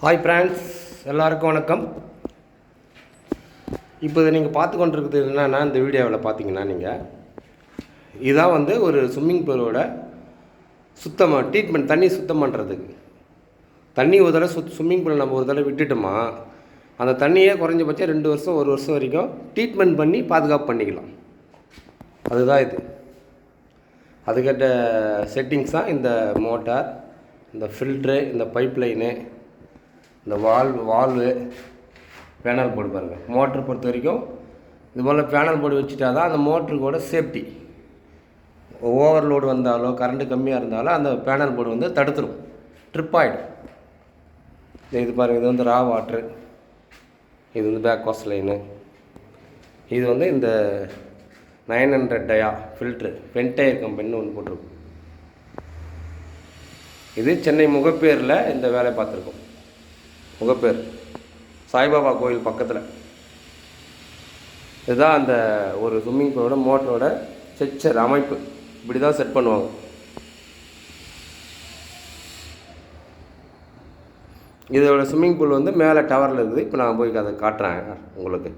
Hi friends, எல்லாருக்கும் வணக்கம். இப்போ இதை நீங்கள் பார்த்து கொண்டிருக்கிறது என்னென்னா, இந்த வீடியோவில் பார்த்தீங்கன்னா இதுதான் ஒரு ஸ்விம்மிங் பூலோட சுத்தமாக ட்ரீட்மெண்ட். தண்ணி சுத்தம் பண்ணுறதுக்கு தண்ணி ஒரு தடவை ஸ்விம்மிங் பூலை நம்ம ஒரு தடவை விட்டுட்டோமா, அந்த தண்ணியே குறைஞ்சபட்சம் 2 வருஷம் 1 வருஷம் வரைக்கும் ட்ரீட்மெண்ட் பண்ணி பாதுகாப்பு பண்ணிக்கலாம். அதுதான் இது. அதுக்கேற்ற செட்டிங்ஸ் தான் இந்த மோட்டார், இந்த ஃபில்ட்ரு, இந்த பைப் லைனு, இந்த வால்வு, பேனல் போர்டு பாருங்கள். மோட்ரு பொறுத்த வரைக்கும் இதுபோல் பேனல் போர்டு வச்சுட்டா தான் அந்த மோட்ருக்கோட சேஃப்டி. ஓவர்லோடு வந்தாலோ கரண்ட்டு கம்மியாக இருந்தாலோ அந்த பேனல் போர்டு தடுத்துரும், ட்ரிப் ஆகிடும். இது பாருங்கள், இது ரா வாட்ரு, இது பேக் வாஷ் லைனு, இது இந்த 900 டயா ஃபில்ட்ரு பென்டயர் கம்பெனின்னு ஒன்று போட்டிருக்கும். இது சென்னை முகப்பேரில் இந்த வேலையை பார்த்துருக்கோம். முகப்பேர் சாய்பாபா கோயில் பக்கத்தில். இதுதான் அந்த ஒரு ஸ்விம்மிங் பூலோட மோட்டரோட ஸ்ட்ரக்சர் அமைப்பு. இப்படி தான் செட் பண்ணுவாங்க. இதோட ஸ்விம்மிங் பூல் மேலே டவரில் இருக்குது. இப்போ நான் போய் அதை காட்டுறேன் உங்களுக்கு.